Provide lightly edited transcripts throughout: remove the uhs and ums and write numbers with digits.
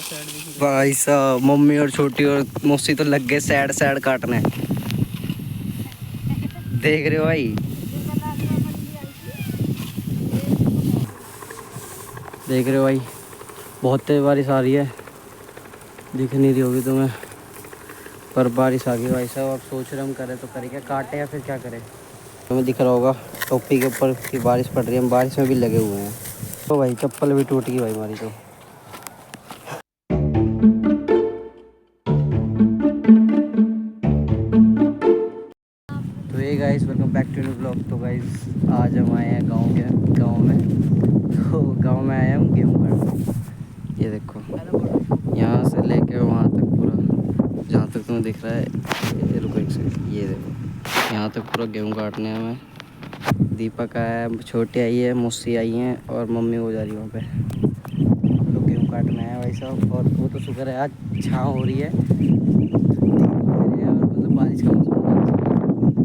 भाई साहब मम्मी और छोटी और मौसी तो लग गए सैड सैड काटने। देख रहे हो भाई, देख रहे हो भाई, बहुत तेज बारिश आ रही है, दिख नहीं रही होगी तुम्हें, पर बारिश आ गई भाई साहब। अब सोच रहे हम करें तो करें क्या, काटे या फिर क्या करें। तुम्हें दिख रहा होगा टोपी के ऊपर की बारिश पड़ रही है, हम बारिश में भी लगे हुए हैं। तो भाई चप्पल भी टूट गई भाई हमारी तो। ये guys welcome back to new blog. तो गाइस आज हम आए हैं गांव में। तो गांव में आए हम गेहूँ काटने। ये देखो यहाँ से लेके वहाँ तक पूरा, जहाँ तक तुम्हें दिख रहा है, ये रुको एक सेकंड, ये देखो यहाँ तक पूरा गेहूँ काटने हैं हमें। दीपक आया है, छोटी आई है, मौसी आई हैं और मम्मी हो जा रही है वहाँ पे। हम लोग गेहूँ काटने हैं भाई साहब। और वो तो शुक्र है आज छाँव हो रही है, मतलब बारिश का मौसम हो रहा है,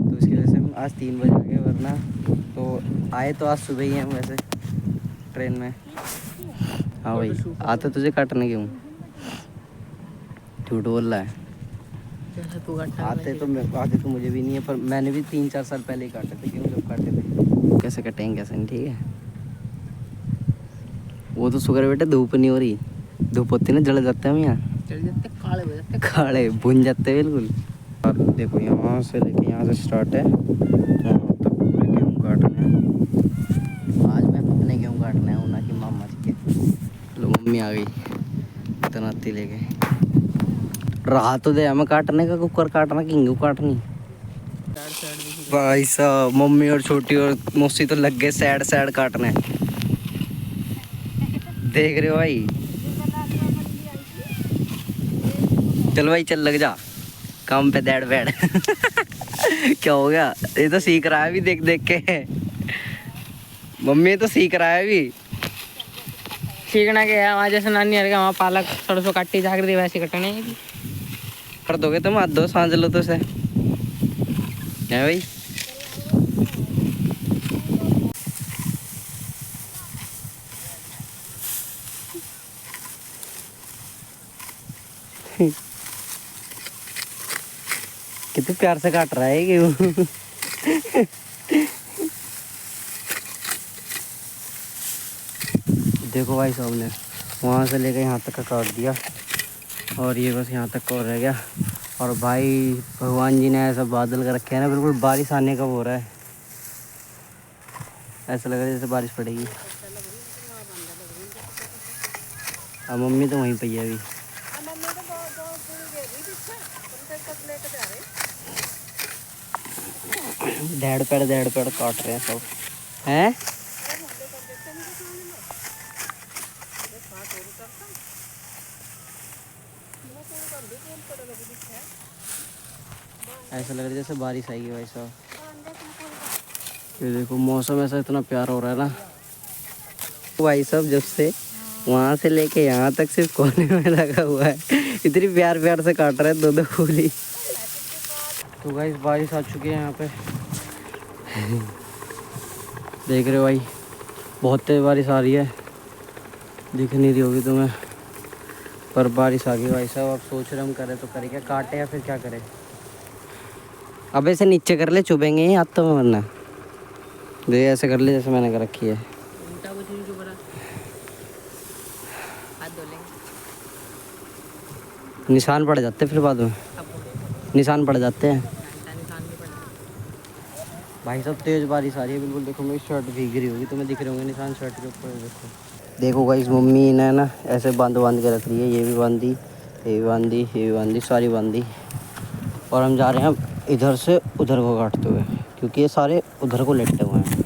तो इसकी वजह से हम आज 3 बजे आ गए, वरना तो आए तो आज सुबह ही हैं हम वैसे ट्रेन में। हाँ भाई, आते तुझे काटने गेहूँ? झूठ बोल रहा है। आते तो मुझे भी नहीं है, पर मैंने भी 3-4 साल पहले ही काटे थे गेहूँ, जब काटे थे। कैसे कटेंगे कैसे नहीं, ठीक है। वो तो शुक्र है बेटा धूप नहीं हो रही, धूप होती ना जल जाते हैं हम, यहाँ जल जाते, काले हो जाते, काले भुन जाते हैं बिल्कुल। और देखो यहाँ से लेके यहाँ से स्टार्ट है, यहाँ तक पूरे गेहूँ काटने हैं। आज मैं अपने गेहूँ काटने हूँ, ना कि मामा जी के। लो मम्मी आ गई तनाती लेके। रहा तो दे हमें काटने का, कुकर काटना कि गेहूँ काटनी। भाई साहब मम्मी और छोटी और मौसी तो लग गए सैड सैड काटने। देख रहे हो भाई, चल भाई चल लग जा काम पे डैड बैड। क्या हो गया, ये तो सीख रहा है भी देख देख के। मम्मी तो सीख रहा है भी। सीखना क्या है, वहाँ जैसे नानी हर वहाँ पालक सरसों काटी जाकर वैसे कटने कर दोगे तुम, हाथ दो सांझ लो तो से है भाई। कितने प्यार से काट रहा है गेहूं। देखो भाई साहब ने वहाँ से लेकर यहाँ तक का काट दिया, और ये बस यहाँ तक का रह गया। और भाई भगवान जी ने ऐसा बादल कर रखे है ना, बिल्कुल बारिश आने का हो रहा है, ऐसा लग रहा है जैसे बारिश पड़ेगी। अब मम्मी तो वहीं पे है अभी। डेढ़ पेड़ काट रहे हैं सब हैं। ऐसा लग रहा है जैसे बारिश आएगी भाई साहब। ये देखो मौसम ऐसा इतना प्यारा हो रहा है ना भाई साहब, जब से वहाँ से लेके यहाँ तक सिर्फ कोने में लगा हुआ है, इतनी प्यार प्यार से काट रहे हैं दो फूली। तो गाइस बारिश आ चुकी है यहाँ पे। देख रहे हो भाई, बहुत तेज बारिश आ रही है, दिख नहीं रही होगी तुम्हें, पर बारिश आ गई भाई साहब। अब सोच रहे हम करें तो करें क्या, काटे या फिर क्या करें। अब ऐसे नीचे कर ले, चुभेंगे ही हाथों में वरना। दे ऐसे कर ले जैसे मैंने कर रखी है। निशान पड़ जाते फिर बाद में, निशान पड़ जाते हैं भाई साहब। तेज बारिश आ रही है बिल्कुल, देखो मेरी शर्ट भीग रही होगी, तुम्हें दिख रहे होंगे निशान शर्ट के ऊपर। देखो गाइस मम्मी ने ना ऐसे बांध के रख रही है, ये भी बांधी, ये भी बांधी, ये भी बांधी, सारी बांधी। और हम जा रहे हैं इधर से उधर को काटते हुए, क्योंकि ये सारे उधर को लेटे हुए हैं।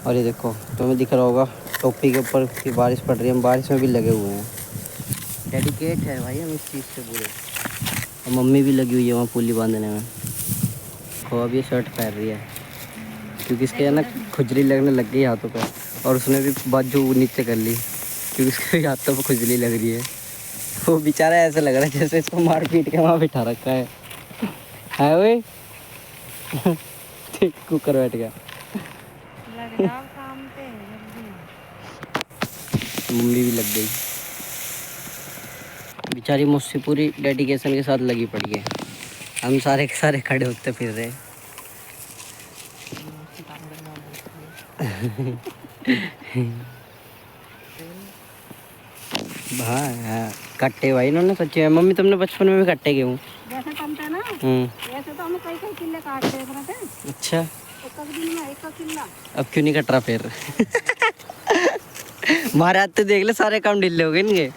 और ये देखो तुम्हें दिख रहा होगा टोपी के ऊपर की बारिश पड़ रही है, हम बारिश में भी लगे हुए हैं। डेडिकेट है भाई हम इस चीज़ से पूरे। और मम्मी भी लगी हुई है वहाँ पुली बांधने में। तो अब ये शर्ट पहन रही है, क्योंकि इसके है ना खुजली लगने लग गई हाथों पे, और उसने भी बाजू नीचे कर ली, क्योंकि उसके भी हाथों पे खुजली लग रही है। वो बेचारा ऐसा लग रहा है जैसे इसको मार पीट के वहाँ बिठा रखा है भाई। कुकर बैठ गया। मम्मी भी लग गई। बेचारी मुझसे पूरी डेडिकेशन के साथ लगी पड़ी है, हम सारे के सारे खड़े होते फिर रहे। हाँ हाँ कट्टे भाई इन्होंने सच्ची में। मम्मी तुमने बचपन में भी कट्टे क्यों? जैसे कम थे ना वैसे तो हम कई कई किले काट देख रहे थे। अच्छा एक दिन में एक किला। अब क्यों नहीं कट रहा फिर? हमारे हाथ तो देख ले सारे काम ढीले हो गए इनके।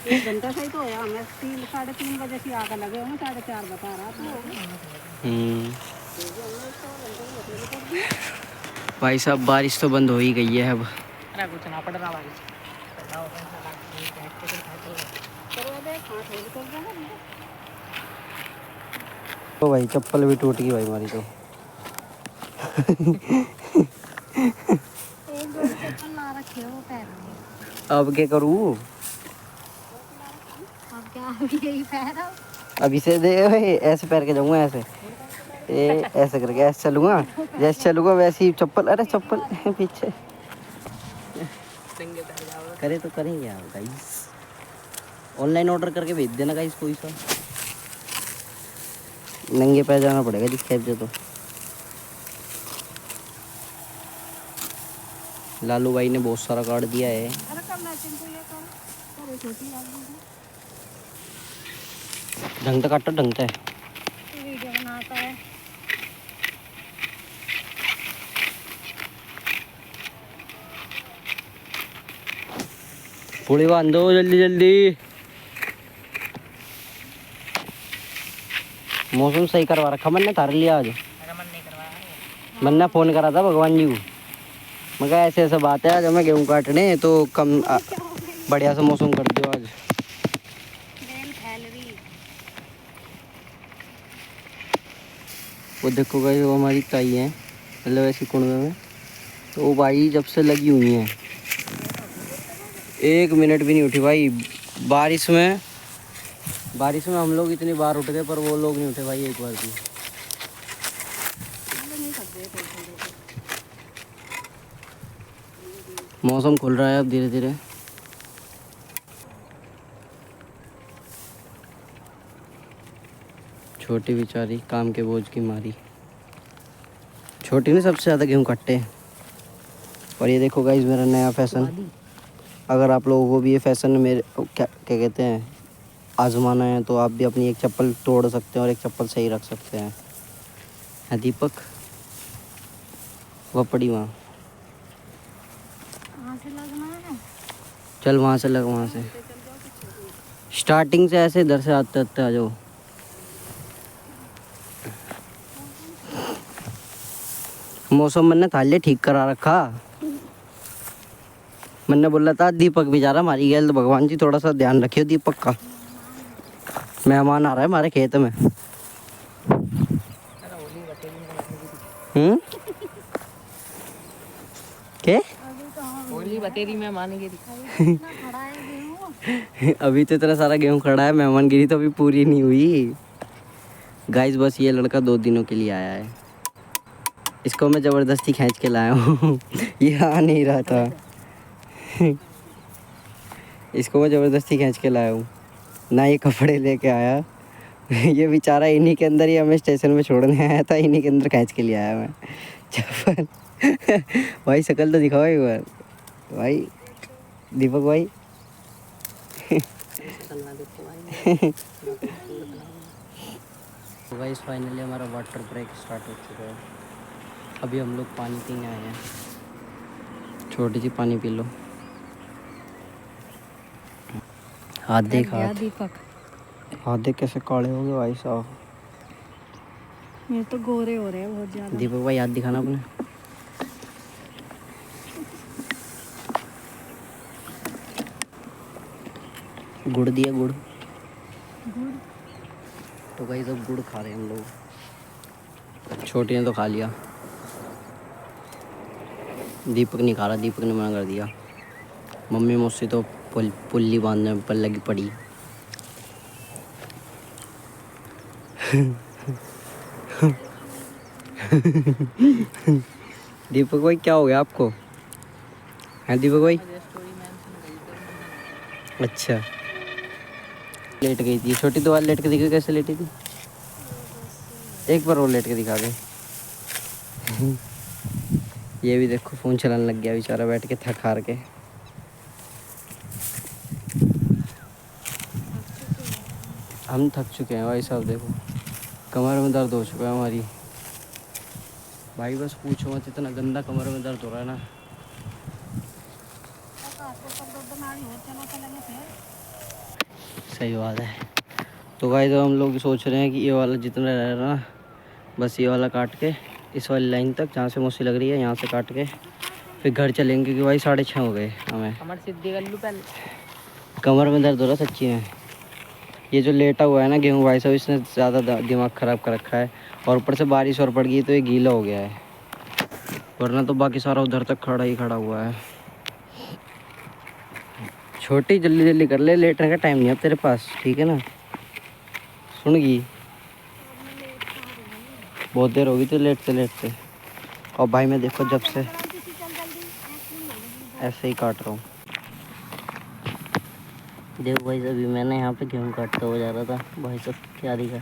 1 घंटा सही तो होया, हमें 3-3:30 बजे से आकर लगे होंगे, 4:30 बता रहा था। भाई साहब बारिश तो बंद हो ही गई है अब। अरे कुछ ना पड़ रहा भाई। तो भाई चप्पल भी टूट गई भाई हमारी तो। एक जोड़ी चप्पल ला रखे हो पैर में। अब क्या करूँ? अब क्या अभी यही पैर है। अभी से दे ऐसे पैर के जाऊँगा, ऐसे ऐसे करके ऐसे चलूँगा, जैसे चलूँगा वैसे ही चप्पल। अरे चप्पल पीछे करे तो करेंगे आप गाइस। ऑनलाइन ऑर्डर करके भेज देना गाइस कोई सा। नंगे पैर जाना पड़ेगा जिसके तो। लालू भाई ने बहुत सारा काट दिया है। अरे कल मैचिंग को ये कर छोटी ढंग से काटो, ढंग से। वीडियो बनाता है। पूरी बांध दो जल्दी जल्दी। मौसम सही करवा रखा मन ने, तार लिया आज। मेरा मन नहीं करवाया। मन ने फोन करा था भगवान जी को, मैं कहा ऐसे ऐसा बात है आज हमें गेहूँ काटने, तो कम बढ़िया सा मौसम कर दियो आज। वो देखो भाई वो हमारी ताई है, मतलब ऐसी कुंडे में, तो वो भाई जब से लगी हुई हैं 1 मिनट भी नहीं उठी भाई। बारिश में हम लोग इतनी बार उठ गए पर वो लोग नहीं उठे भाई एक बार भी। मौसम खुल रहा है अब धीरे धीरे। छोटी बेचारी काम के बोझ की मारी, छोटी ने सबसे ज़्यादा गेहूँ काटे हैं। और ये देखो गाइस मेरा नया फैशन, अगर आप लोगों को भी ये फैशन मेरे क्या कहते हैं आजमाना है, तो आप भी अपनी एक चप्पल तोड़ सकते हैं और एक चप्पल सही रख सकते हैं। है दीपक वह पड़ी वहाँ, से लगना है। चल वहाँ से लग, वहाँ से स्टार्टिंग से ऐसे इधर से आते आते आ जाओ। मौसम मैंने थाले ठीक करा रखा। मैंने बोला था दीपक भी जा रहा हमारी गैल, तो भगवान जी थोड़ा सा ध्यान रखियो दीपक का, मेहमान आ रहा है हमारे खेत में। क्या होली बतेरी में मान गई। खड़ा है गेहूं। अभी तो इतना सारा गेहूं खड़ा है, मेहमानगिरी तो अभी पूरी नहीं हुई गाइस। बस ये लड़का 2 दिनों के लिए आया है, इसको मैं ज़बरदस्ती खींच के लाया हूँ। ये आ नहीं रहा था। इसको मैं ज़बरदस्ती खींच के लाया हूँ, ना ये कपड़े लेके आया। ये बेचारा इन्हीं के अंदर ही हमें स्टेशन में छोड़ने आया था, इन्हीं के अंदर खींच के लिए आया मैं चप्पल। भाई शक्ल तो दिखाओ एक बार भाई, दीपक भाई। तो गाइस फाइनली हमारा वाटर ब्रेक स्टार्ट हो चुका है। अभी हम लोग पानी पीने आए हैं, छोटी सी पानी पी लो। हाथ देख, दीपक हाथ देख कैसे काले हो गए भाई साहब। मेरे तो गोरे हो रहे हैं बहुत ज्यादा। दीपक भाई हाथ दिखाना अपने। गुड़ दिया, गुड़। तो भाई सब गुड़ खा रहे हैं हम लोग। छोटी ने तो खा लिया, दीपक नहीं खा रहा, दीपक ने मना कर दिया। मम्मी मुझसे तो पुल्ली बांधने पर लगी पड़ी। दीपक भाई क्या हो गया आपको? है दीपक भाई? अच्छा, लेट गई थी छोटी, तो लेट के दिखी, कैसे लेटी थी? एक बार और लेट के दिखा दे। ये भी देखो फ़ोन चलाने लग गया बेचारा, बैठ के थक हार के। हम थक चुके हैं भाई साहब, देखो कमर में दर्द हो चुका है हमारी भाई, बस पूछो मत, इतना गंदा कमर में दर्द हो रहा है ना। सही बात है। तो भाई तो हम लोग सोच रहे हैं कि ये वाला जितना रह रहा है ना, बस ये वाला काट के इस वाली लाइन तक जहाँ से मुझसे लग रही है, यहाँ से काट के फिर घर चलेंगे, क्योंकि भाई 6:30 हो गए हमें। कमर सीधी कर लूँ पहले। कमर में दर्द हो रहा सच्ची में। ये जो लेटा हुआ है ना गेहूँ भाई साहब, इसने ज़्यादा दिमाग ख़राब कर रखा है, और ऊपर से बारिश और पड़ गई तो ये गीला हो गया है, वरना तो बाकी सारा उधर तक खड़ा ही खड़ा हुआ है। छोटी जल्दी जल्दी कर ले, लेटने का टाइम नहीं है तेरे पास, ठीक है ना? सुनगी, बहुत देर होगी तो लेटते लेटते। और भाई मैं देखो जब से ऐसे ही काट रहा हूँ। देखो भाई अभी मैंने यहाँ पे गेहूँ काटता हुआ जा रहा था, भाई साहब क्या दिखा,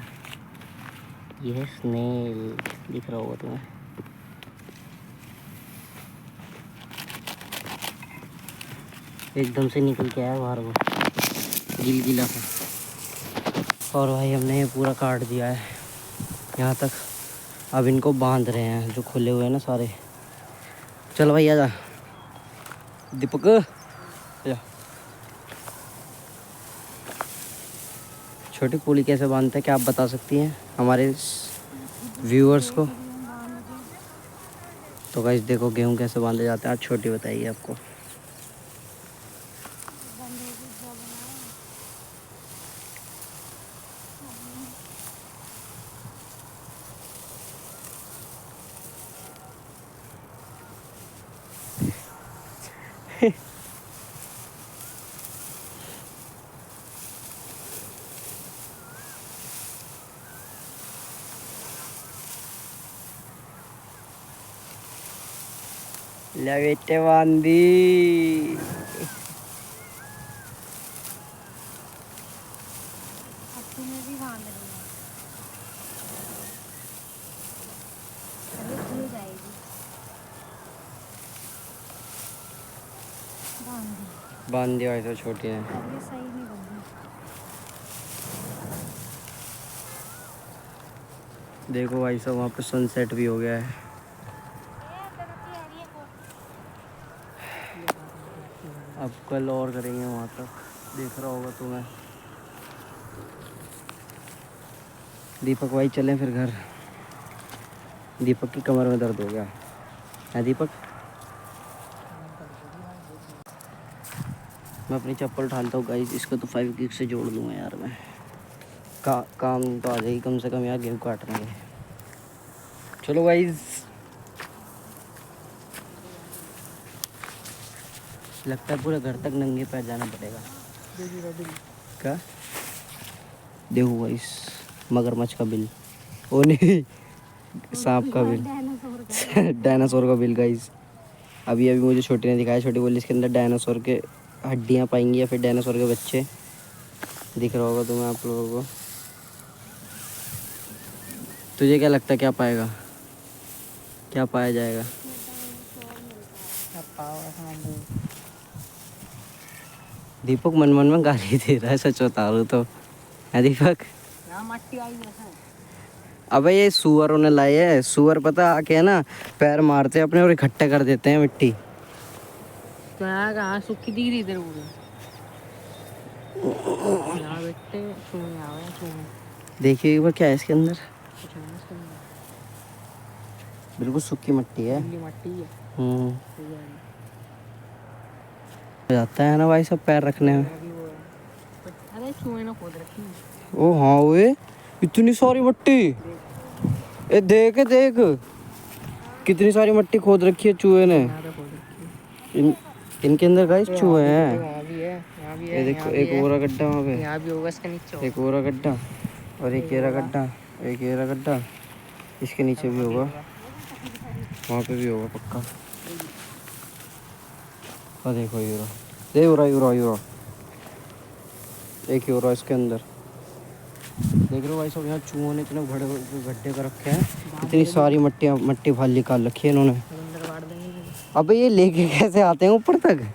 ये है स्नेल, दिख रहा होगा तुम्हें। एकदम से निकल के आया बाहर, वो गिल गिला था। और भाई हमने ये पूरा काट दिया है यहाँ तक। अब इनको बांध रहे हैं जो खुले हुए हैं ना सारे। चल भाई आजा दीपक, आजा। छोटी पूली कैसे बांधते हैं, क्या आप बता सकती हैं हमारे व्यूअर्स को? तो गाइस देखो गेहूँ कैसे बांधे जाते हैं, आज छोटी बताइए आपको। ले बेटे बांधी। बांध दिया तो छोटी है। देखो भाई साहब वहाँ पे सनसेट भी हो गया है। अब कल और करेंगे वहाँ तक, देख रहा होगा तुम्हें। दीपक भाई चलें फिर घर, दीपक की कमर में दर्द हो गया है। दीपक मैं अपनी चप्पल उठाता हूँ गाइस, इसको तो 5 किक से जोड़ दूँगा यार मैं। काम तो आ जाएगी कम से कम यार, गेहूँ काटने के। चलो गाइस, लगता है पूरे घर तक नंगे पैर जाना पड़ेगा। क्या? देखो गाइस मगरमच्छ का बिल, ओ नहीं सांप का बिल, डायनासोर का बिल गाइस। अभी अभी मुझे छोटी ने दिखाया, छोटी बोली इसके अंदर डायनासोर के हड्डियाँ पाएंगी या फिर डायनासोर के बच्चे। दिख रहा होगा तुम्हें आप लोगों को। तुझे क्या लगता है क्या पाएगा, क्या पाया जाएगा? दीपक मन मन में गाली दे रहा है, सच बता रहा हूँ तो है दीपक। अबे ये सुअर ने लाए है, सुअर पता आके है ना पैर मारते हैं अपने और इकट्ठे कर देते हैं मिट्टी। तो यहाँ कहाँ सूखी दिख रही इधर पूरी, यहाँ बैठे चूहे आ गए चूहे। देखिए एक बार क्या है इसके अंदर, कुछ नहीं इसके अंदर, बिल्कुल सूखी मिट्टी है। गीली मिट्टी है। जाता है ना भाई सब पैर रखने में। अरे चूहे ने खोद रखी। ओ हाँ वे इतनी सारी मिट्टी, ए देख देख कितनी सारी मिट्टी खोद रखी है चूहे ने। इनके अंदर गाइस चूहे हैं। यहाँ भी है, यहाँ भी ये है, देखो एक और गड्ढा वहाँ पे, यहाँ भी होगा इसके नीचे। एक और गड्ढा और एक येरा गड्ढा, एक येरा गड्ढा, इसके नीचे भी होगा, वहाँ पे भी होगा पक्का। और देखो यूरा, दे यूरा यूरा यूरा एक ही हो रहा है इसके अंदर। देख रहे हो भाई साहब, यहाँ चूहों ने इतने बड़े गड्ढे कर रखे हैं, इतनी सारी मट्टी भाल निकाल रखी है इन्होंने। अंदर बांट देंगे। अबे ये लेके कैसे आते हैं ऊपर तक?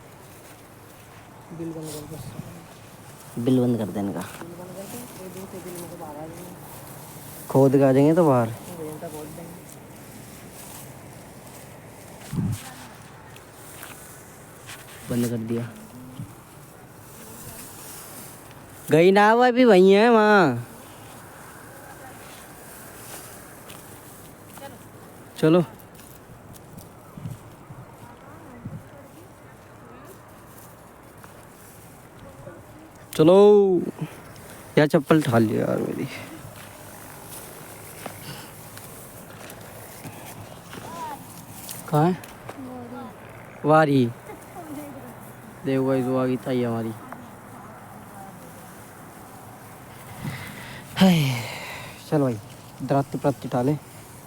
बिल बंद कर दो। बिल बंद कर देने का, बिल बंद कर दो, कोई दूर से बिल में तो बाहर आ जाएंगे। खोद के आ जाएंगे तो बाहर। घंटा बोल देंगे। बंद कर दिया। गई ना वो अभी वहीं है वहाँ। चलो चलो। यार चप्पल उठा लिया यार मेरी। कहाँ है वारी? देखो भाई जो आ गई ताई हमारी। हाय, चल भाई दराती प्रत्ती टाले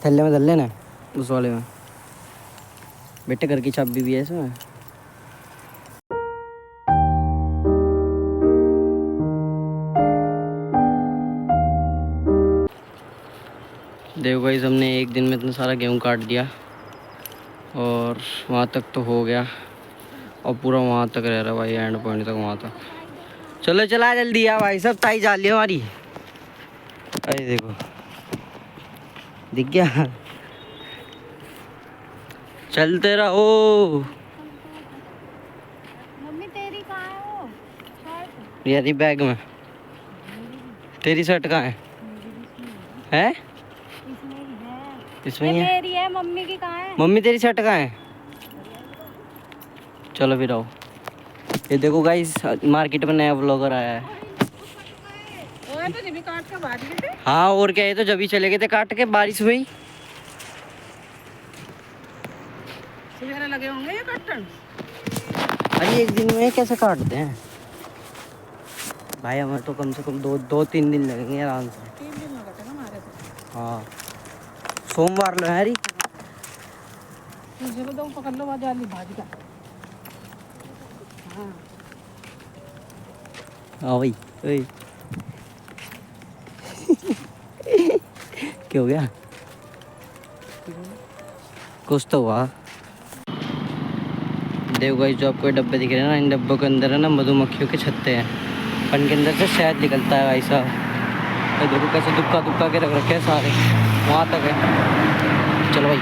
थैले में धर लेना उस वाले में। बेटे घर की चाबी भी है इसमें। देखो भाई हमने एक दिन में इतना सारा गेहूँ काट दिया और वहाँ तक तो हो गया और पूरा वहाँ तक रह रहा भाई, एंड पॉइंट तक वहाँ तक। चलो चला जल्दी आ भाई सब, ताई जा ली हमारी। अरे देखो दिख गया। चलते रहो। मम्मी तेरी कहाँ है वो शर्ट? यारी बैग में। तेरी शर्ट कहाँ है? है इसमें ही है। इसमें ये ही है। मेरी है, मम्मी की कहाँ है? मम्मी तेरी शर्ट कहाँ है? चलो फिर आओ। ये देखो गाइस मार्केट में नया ब्लॉगर आया है। ओए तो जब भी काट के बाहर गए थे। हाँ और क्या, है तो जब ही चले गए थे काट के बारिश में ही। सवेरे लगे होंगे ये कट्टन। अरे एक दिन में कैसे काटते हैं भाई? हमें तो कम से कम दो तीन दिन लगेंगे आराम से। 3 दिन में कटे ना हमारे से। हाँ सोमवार लो है हरी। चलो दो पकड़ लो वाली भाजी का। हाँ हाँ भाई ओए। क्या हो गया? कुछ तो हुआ। देखो भाई जो आपको ये डब्बे दिख रहे हैं ना, इन डब्बों के अंदर है ना मधुमक्खियों के छत्ते हैं। पन के अंदर से शहद निकलता है भाई साहब। तो देखो कैसे दुक्का दुक्का के रख रखे हैं सारे, वहाँ तक है। चलो भाई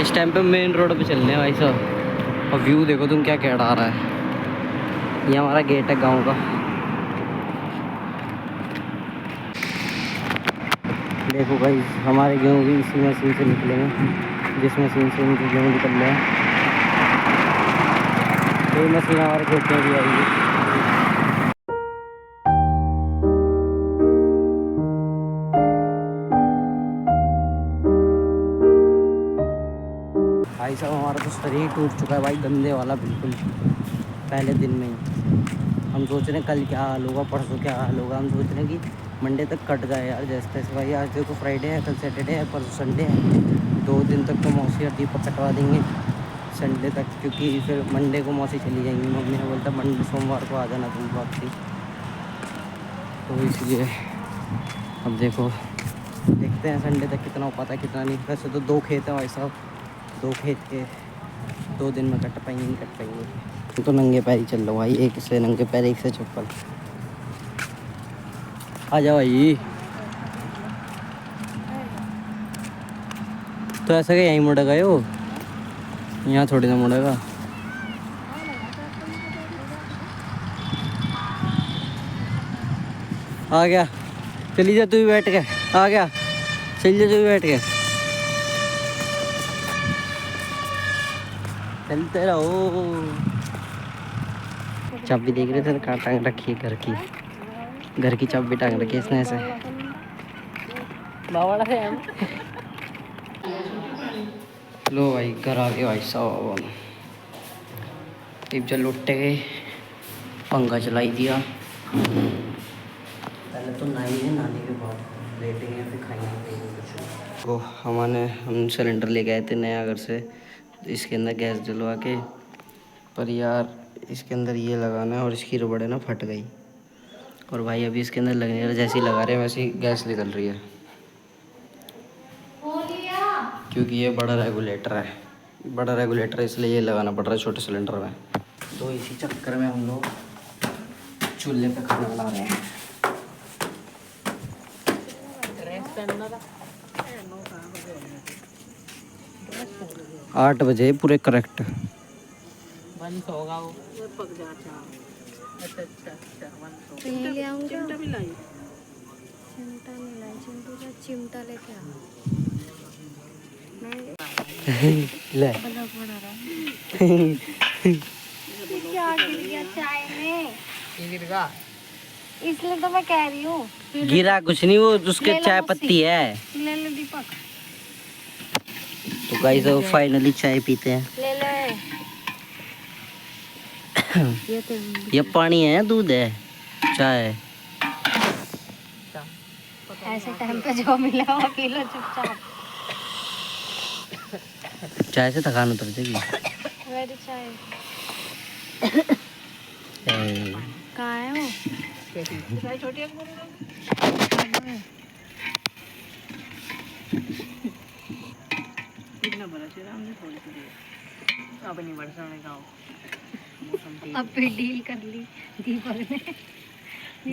इस टाइम पे मेन रोड पे चल रहे हैं भाई साहब। और व्यू देखो तुम क्या क्या आ रहा है। ये हमारा गेट है गांव का। देखो भाई हमारे गेहूँ भी इसी मशीन से निकलेंगे, जिस मशीन से उनके गेहूँ निकल रहे हैं। ये मशीन हमारे खेत में भी आएगी। भाई साहब हमारा तो शरीर टूट चुका है भाई, गंदे वाला बिल्कुल पहले दिन में ही। हम सोच रहे हैं कल क्या हाल होगा, परसों क्या हाल होगा। हम सोच रहे हैं कि मंडे तक कट जाए यार जैसे तैसे भाई। आज देखो फ्राइडे है, कल सैटरडे है, परसों संडे है। 2 दिन तक तो मौसी और दीपक कटवा देंगे संडे तक, क्योंकि फिर मंडे को मौसी चली जाएंगी। मम्मी ने बोलता मंडे सोमवार को आ जाना तुम वापसी। तो इसलिए अब देखो देखते हैं संडे तक कितना हो पाता है कितना नहीं। वैसे तो 2 खेत हैं भाई साहब, 2 खेत के 2 दिन में कट पाएंगे नहीं कट पाएंगे। तो नंगे पैर ही चल रहा हूँ भाई, एक से नंगे पैर एक से चप्पल। आ जाओ भाई। तो ऐसा क्या यहीं मुड़ेगा यो? यहाँ थोड़ी ना मुड़ेगा। आ गया, चली जा तू भी बैठ के। आ गया, चल जा तू भी बैठ के। चलते रहो। चाबी देख रहे थे तो कहाँ टांग रखी है घर की चाबी टांग रखी है इसने ऐसे। बावड़ा से हम लो भाई घर आ गए भाई साहब। टिप चल उठते गए, पंखा चलाई दिया। पहले तो नहाई है, नहाने के बाद लेटेंगे फिर खाएंगे कुछ। तो हम सिलेंडर ले गए थे नया घर से, तो इसके अंदर गैस जलवा के पर यार इसके अंदर ये लगाना है और इसकी रबड़ है ना फट गई। और भाई अभी इसके अंदर लगने वाला जैसे ही लगा रहे हैं वैसे ही गैस निकल रही है, क्योंकि ये बड़ा रेगुलेटर है। बड़ा रेगुलेटर है इसलिए ये लगाना पड़ रहा है छोटे सिलेंडर में। तो इसी चक्कर में हम लोग चूल्हे पे खाना बना रहे हैं। 8 बजे पूरे करेक्ट। बंद होगा वो। पक जाता। अच्छा अच्छा अच्छा बंद हो। चिमटा भी लाई। चिमटा नहीं लाई, चिंटू का चिमटा लेके आ। ले बल्ब बना रहा क्या गिर गया चाय में, ये गिर गया। इसलिए तो मैं कह रही हूँ। गिरा कुछ नहीं, वो उसके ले लो चाय मौसी। पत्ती है। ले ले दीपक, तो गाइस अब फाइनली चाय पीते हैं। ले ले। ये पानी है दूध है चाय? ऐसे टाइम पे जो मिला वो पी लो चुपचाप। चाय से थकान उतर जाएगी। मेरी चाय ए, कहाँ है वो? चाय छोटी है कितना बड़ा चाहिए हमने थोड़ी सी दी। अब नहीं बरसा में गाओ। अब फिर डील कर ली दीपक ने।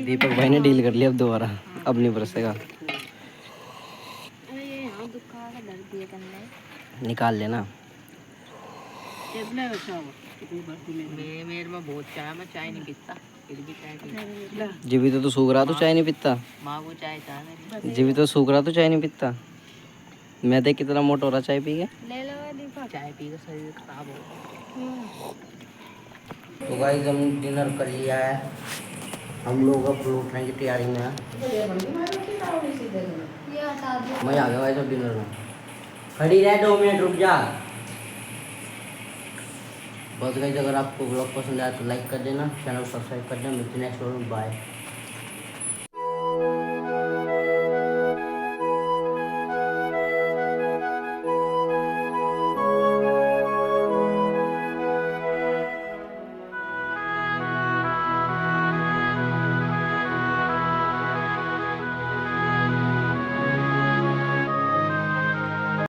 दीपक भाई ने डील कर लिया अब दोबारा, अब नहीं बरसेगा। अरे ये यहाँ दुकान का दर्द दिए करना निकाल लेना। कितना अच्छा हो कितनी भरती में। मेरे में बहुत चाय है, मैं चाय नहीं पीता फिर भी चाय पीता। जब भी तो सूख रहा तो चाय नहीं पीता। माँ को चाय चाहे जब भी तो सूख रहा तो चाय नहीं पीता। मैं देख कितना मोटा हो रहा चाय पी के। ले लो दीपक। चाय पी कर शरीर खराब हो। तो गाइस हम डिनर कर लिया है, हम लोग अब उठने की तैयारी में हैं। ये हटा दो। मैं आ गया भाई सब डिनर में। खड़ी रह 2 मिनट रुक जा। बस गाइस अगर आपको ब्लॉग पसंद आया तो लाइक कर देना, चैनल सब्सक्राइब कर देना। मिलते हैं नेक्स्ट व्लॉग में, बाय।